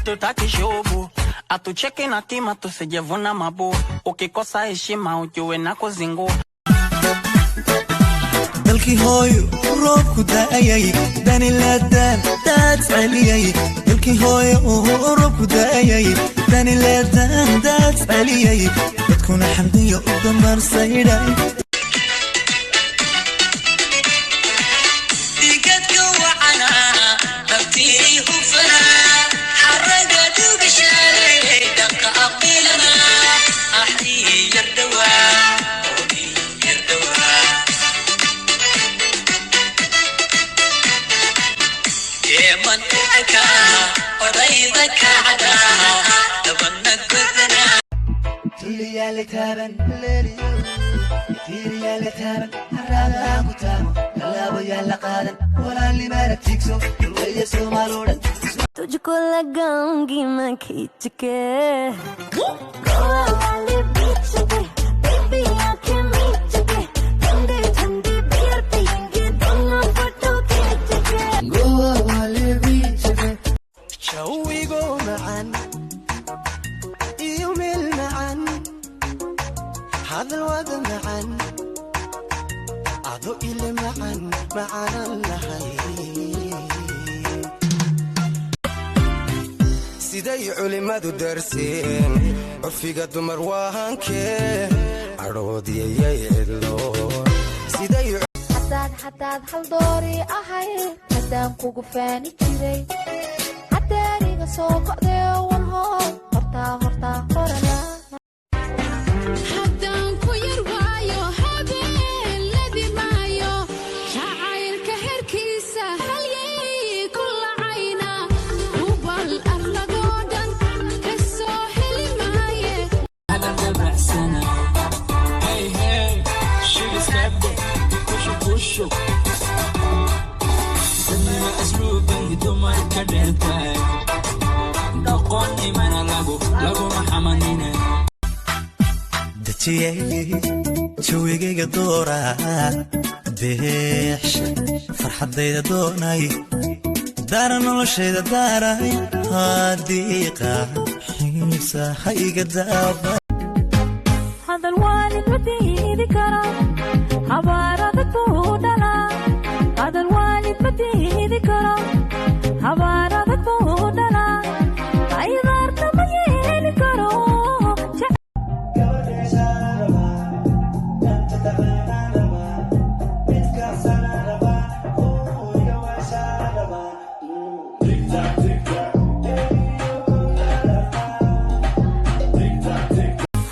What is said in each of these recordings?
hatutaki shobo, atucheke na kima tusijevuna mabo, ukikosa heshima ujue na kuzingua. dalkii hooyo roobku da'ayay dani leedan daad celiyay dalkii hooyo roobku da'ayay dani leedan daad celiyay dadkuna xamdiyo u dambar sayday digadka wacana dabtii hufana xaraga dubishay daqa aqilana ahdi yardawa من أكا وريدك عدا تبنى كذنا تلي يا لتابن ليلي كثير يا لتابن هرابا كتابن كلابو يا لقادن ولا اللي ما رتيكسو يلوي يسو مالودا तुझको लगाऊंगी मैं खींच के गोवा वाले बीच पे बेबी आंखें मीच के ठंडे ठंडे बियर पियेंगे दोनों फोटो खींच के गोवा वाले बीच पे شويقو معا يوميل معا هذا الواد معا عضو إلي معا معنا اللحي siday culimadu darsiin curfiga dumar waahankee cadhoodiyayay cidlo hadaad hal doori ahay haddaan kugu faani jiray haddaaniga soo go'day walhood hortaa horana haddaan ku yar waayo habeen ladi maayo jacaylka herkiisa halyay ku lacayna ubal arladoo dhan ka soo heli maaye سنما أسلوبي دمرك دلتاي دقوني من لغو محمنين دتيي جويغيغا دورا ديش فرحديدا دوناي دار نولشيدا داراي هاديقا حيسا حيغا دابا هذا الوالد بدي ذكرى حبارك بودلا هذا الوالد بدي ذكرى حبارك بودلا أيضا تبين كرو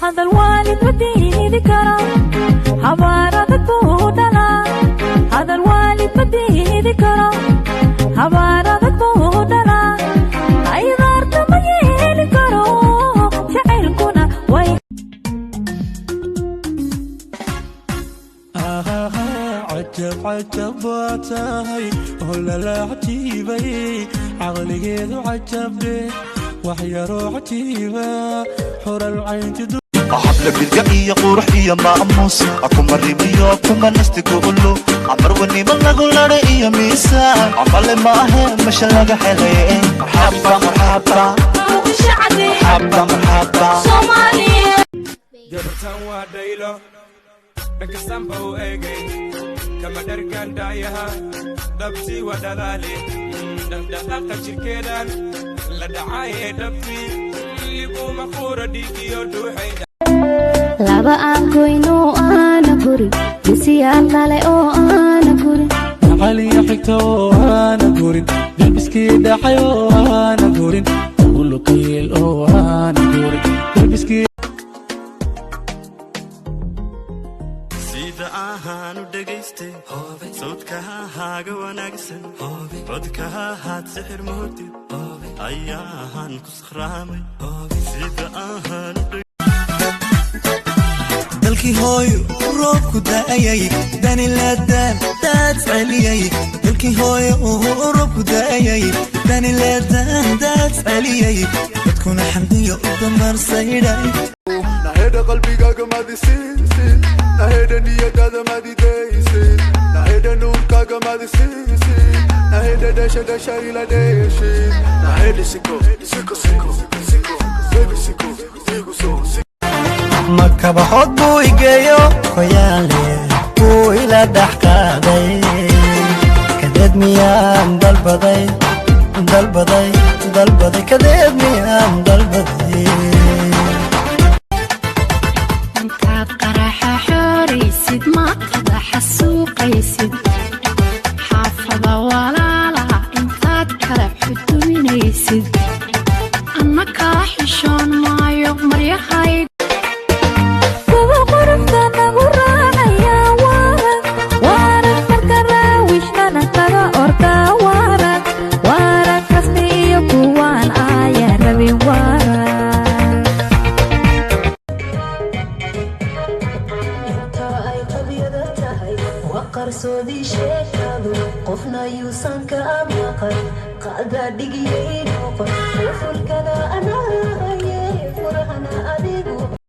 هذا الوالد بدي ذكرى حبارك بودلا هذا الوالد بدي ذكرى حبارك بودلا أيضا تبين كرو شعركنا وي عجب عجباتاي ولا لا عجيبي عقلي عجبني وحيا روحتيبا حور العين تدو أحبلك بالقائية قروحية مأموس أكو مريبيو أكو منستي قولو عمر وني من لغو لارئية ميسان عمالي ماهي مش لغا حلي مرحبا مرحبا مرحبا مرحبا صومالية جبتان وادايلو دك سامبو ايجي كما دركان دايها دبسي ودلالي دندقاق شركيدان لدعاية دبسي يقو مخورة ديكيو دوحي laba aan goyno aana guri bisiyaal dhale oo aana guri macaliya xigta oo aana gurin derbiskii dhaxay oo aana gurin ulukayeel oo aana gurin derbiskii sida ahaan u dhagaystay sawdka haaga wanaagsan codka haad sixir moodid ayaan ku sakhraamay sida ahaan dalkii hooyo roobku da'ayay dani leedan daad celiyay dalkii hooyo roobku da'ayay dani leedan daad celiyay dadkuna xamdiyo u dambar sayday naheda qalbigaaga madisiisi naheda niyadaada madidaysi naheda nuurka Gaga madisisi Na hede desha desha ila deshi Na hede siko Siko siko Siko Baby siko Digo so makaba xod buu igeeyo qoyaale buu ila dhex qaaday kadeed miyaan dalbaday kadeed miyaan dalbaday intaad qaraxa xooraysid maaqada xasuuqaysid xaafada walaalaha intaad kala xuduminaysid anna kaa xishoon maayo maryahay qarsoodii sheekadu qofna yuusan ka amaqan qaada dhigiyay noqon fulkana anaa